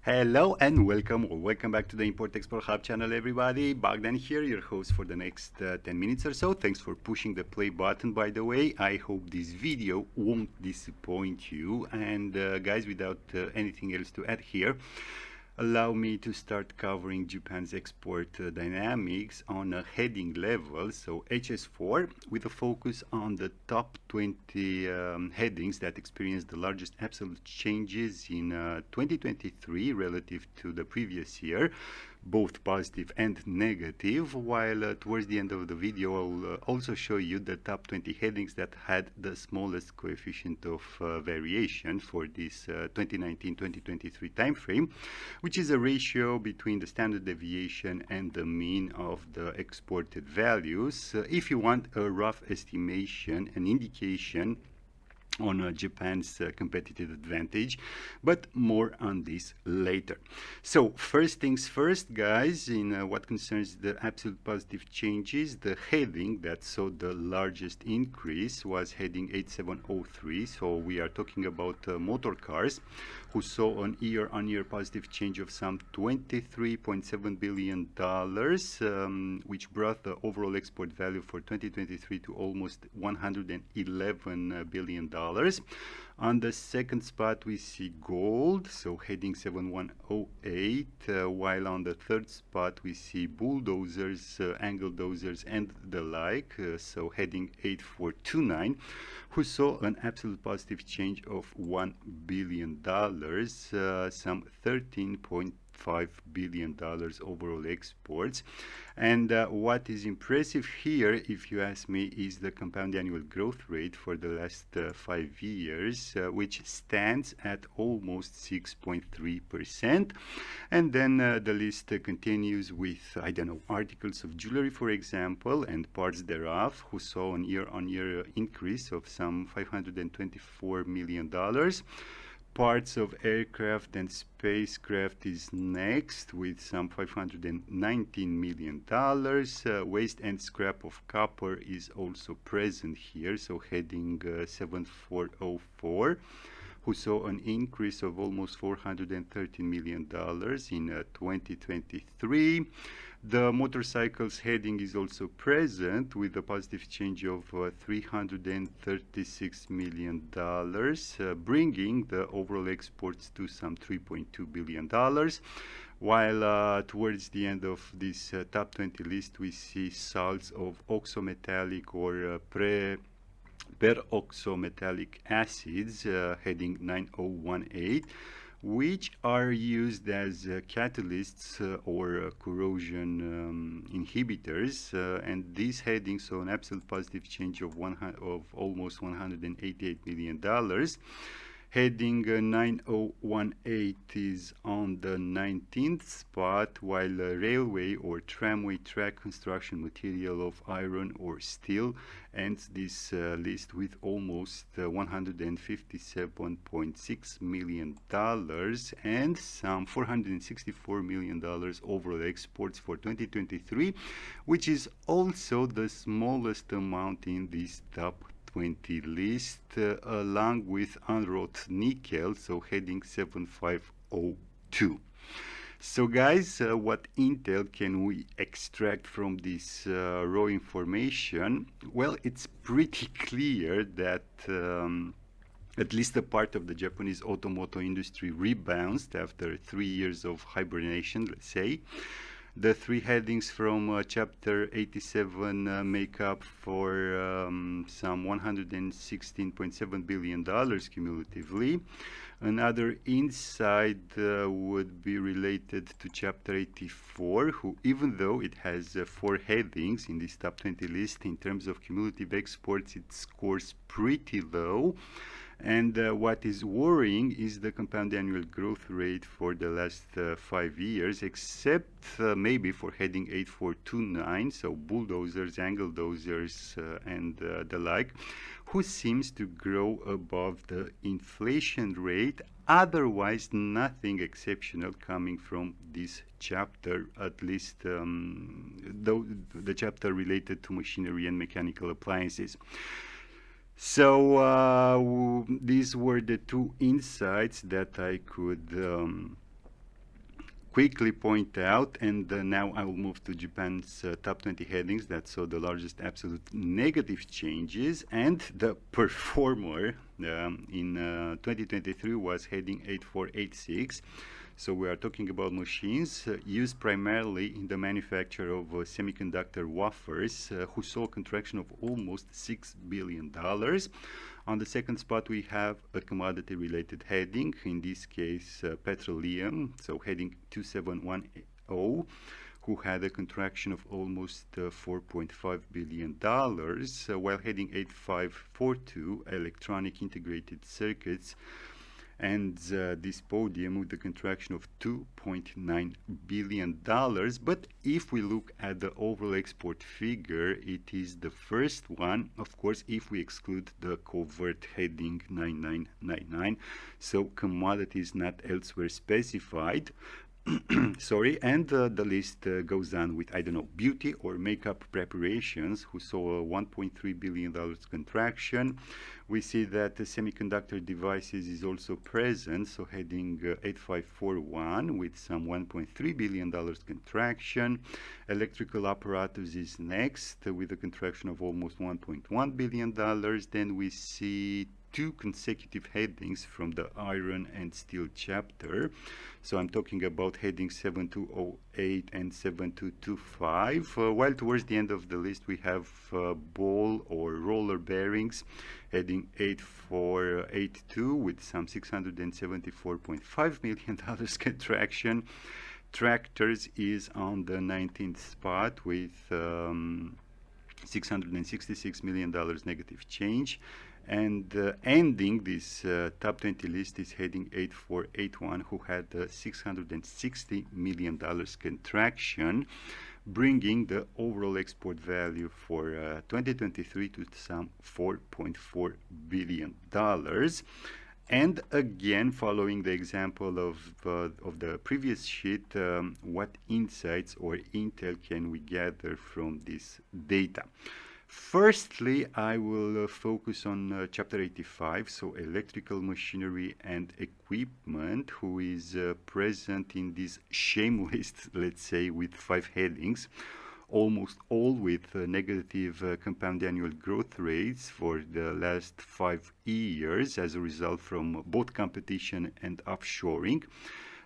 Hello and welcome or welcome back to the Import Export Hub channel, everybody. Bogdan here, your host for the next 10 minutes or so. Thanks for pushing the play button, by the way. I hope this video won't disappoint you. And guys, without anything else to add here, allow me to start covering Japan's export dynamics on a heading level, so HS4, with a focus on the top 20 headings that experienced the largest absolute changes in 2023 relative to the previous year, both positive and negative, while towards the end of the video I'll also show you the top 20 headings that had the smallest coefficient of variation for this 2019-2023 timeframe, which is a ratio between the standard deviation and the mean of the exported values. If you want a rough estimation, an indication on Japan's competitive advantage, but more on this later. So first things first, guys, in what concerns the absolute positive changes, the heading that saw the largest increase was heading 8703. So we are talking about motor cars, who saw an year-on-year positive change of some $23.7 billion, which brought the overall export value for 2023 to almost $111 billion. On the second spot, we see gold, so heading 7108, while on the third spot, we see bulldozers, angle dozers, and the like, so heading 8429, who saw an absolute positive change of $1 billion, some 13.5 billion overall exports. And what is impressive here, if you ask me, is the compound annual growth rate for the last 5 years, which stands at almost 6.3%. And then the list continues with, I don't know, articles of jewelry, for example, and parts thereof, who saw an year-on-year increase of some $524 million. Parts of aircraft and spacecraft is next with some $519 million. Waste and scrap of copper is also present here, so heading 7404, who saw an increase of almost $413 million in 2023. The motorcycles heading is also present with a positive change of $336 million, bringing the overall exports to some $3.2 billion. While towards the end of this top 20 list, we see salts of oxometallic or peroxometallic acids, heading 9018, which are used as catalysts or corrosion inhibitors, and these headings saw an absolute positive change of almost $188 million. Heading 9018 is on the 19th spot, while railway or tramway track construction material of iron or steel ends this list with almost $157.6 million and some $464 million overall exports for 2023, which is also the smallest amount in this top 20 list, along with unwrought nickel, so heading 7502. So guys, what intel can we extract from this raw information? Well, it's pretty clear that at least a part of the Japanese automotive industry rebounds after 3 years of hibernation, let's say. The three headings from Chapter 87 make up for some $116.7 billion cumulatively. Another insight would be related to Chapter 84, who, even though it has 4 headings in this top 20 list, in terms of cumulative exports, it scores pretty low. And what is worrying is the compound annual growth rate for the last 5 years, except maybe for heading 8429, so bulldozers, angle dozers, and the like, who seems to grow above the inflation rate. Otherwise, nothing exceptional coming from this chapter, at least though the chapter related to machinery and mechanical appliances. So these were the two insights that I could quickly point out, and now I will move to Japan's top 20 headings that saw the largest absolute negative changes, and the performer in 2023 was heading 8486. So we are talking about machines used primarily in the manufacture of semiconductor wafers, who saw a contraction of almost $6 billion. On the second spot, we have a commodity-related heading, in this case petroleum, so heading 2710, who had a contraction of almost $4.5 billion, while heading 8542, electronic integrated circuits, and this podium with the contraction of $2.9 billion. But if we look at the overall export figure, it is the first one, of course, if we exclude the covert heading 9999, so commodities not elsewhere specified. Sorry, and the list goes on with, I don't know, beauty or makeup preparations, who saw a $1.3 billion contraction. We see that the semiconductor devices is also present, so heading 8541 with some $1.3 billion contraction. Electrical apparatus is next with a contraction of almost $1.1 billion. Then we see two consecutive headings from the iron and steel chapter. So I'm talking about heading 7208 and 7225. While towards the end of the list we have ball or roller bearings heading 8482 with some $674.5 million contraction. Tractors is on the 19th spot with $666 million negative change. And ending this top 20 list is heading 8481, who had a $660 million contraction, bringing the overall export value for 2023 to some $4.4 billion. And again, following the example of the previous sheet, what insights or intel can we gather from this data? Firstly, I will focus on chapter 85, so electrical machinery and equipment, who is present in this shame list, let's say, with 5 headings, almost all with negative compound annual growth rates for the last 5 years as a result from both competition and offshoring.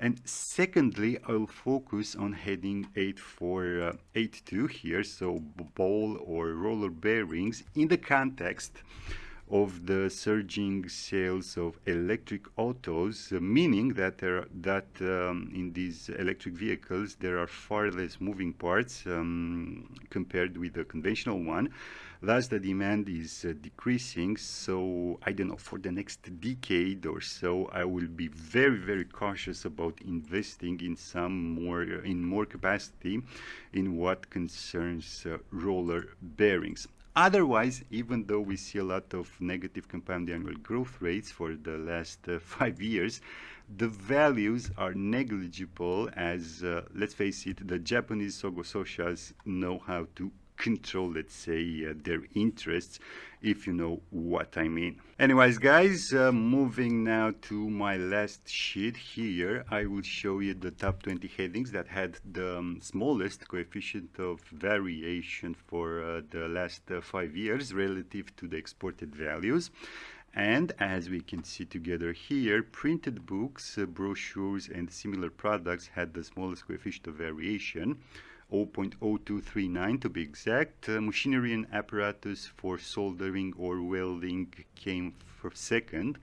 And secondly, I'll focus on heading 8482 here, so ball or roller bearings, in the context of the surging sales of electric autos, meaning that in these electric vehicles there are far less moving parts compared with the conventional one. Thus, the demand is decreasing. So, I don't know, for the next decade or so, I will be very, very cautious about investing in more capacity in what concerns roller bearings. Otherwise, even though we see a lot of negative compound annual growth rates for the last 5 years, the values are negligible as, let's face it, the Japanese Sogo Socials know how to control, let's say, their interests, if you know what I mean. Anyways, guys, moving now to my last sheet here, I will show you the top 20 headings that had the smallest coefficient of variation for the last 5 years relative to the exported values. And as we can see together here, printed books, brochures, and similar products had the smallest coefficient of variation, 0.0239 to be exact. Machinery and apparatus for soldering or welding came for second,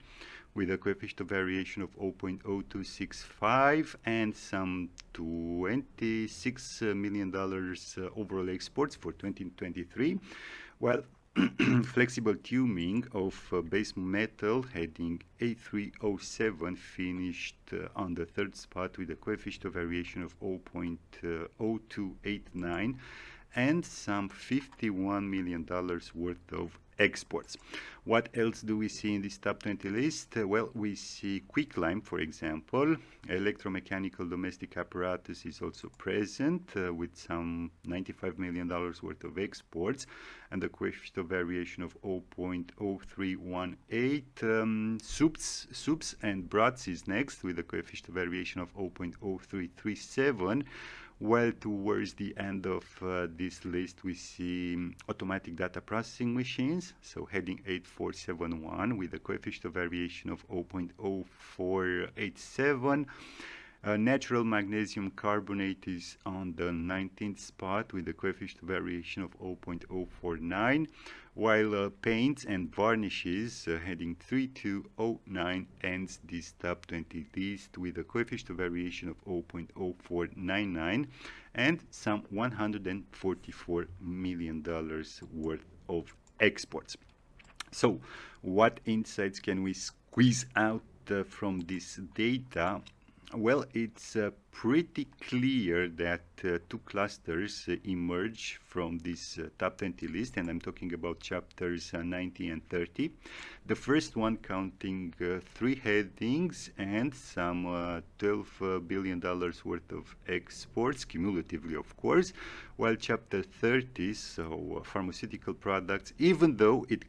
with a coefficient of variation of 0.0265 and some $26 million overall exports for 2023. Well, flexible tubing of base metal heading 8307 finished on the third spot with a coefficient of variation of 0.0289, and some $51 million worth of exports. What else do we see in this top 20 list? Well, we see quicklime, for example. Electromechanical domestic apparatus is also present with some $95 million worth of exports and a coefficient of variation of 0.0318. Soups and broths is next with a coefficient of variation of 0.0337. Well, towards the end of this list, we see automatic data processing machines, so heading 8471 with a coefficient of variation of 0.0487. Natural magnesium carbonate is on the 19th spot with a coefficient of variation of 0.049, while paints and varnishes heading 3209 ends this top 20 list with a coefficient of variation of 0.0499 and some $144 million worth of exports. So what insights can we squeeze out from this data? Well, it's pretty clear that two clusters emerge from this top 20 list, and I'm talking about chapters 90 and 30. The first one counting 3 headings and some $12 billion worth of exports, cumulatively, of course, while chapter 30, so pharmaceutical products, even though it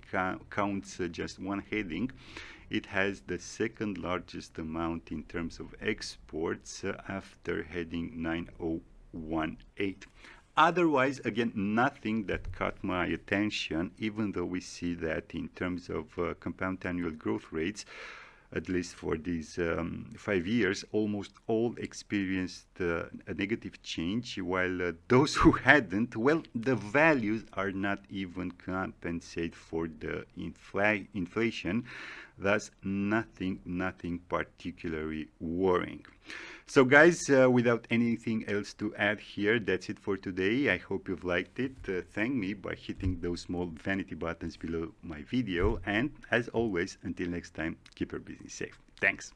counts just 1 heading, it has the second largest amount in terms of exports after heading 9018. Otherwise, again, nothing that caught my attention, even though we see that in terms of compound annual growth rates, at least for these 5 years, almost all experienced a negative change, while those who hadn't, well, the values are not even compensated for the inflation, thus nothing particularly worrying. So guys, without anything else to add here, that's it for today. I hope you've liked it. Thank me by hitting those small vanity buttons below my video. And as always, until next time, keep your business safe. Thanks.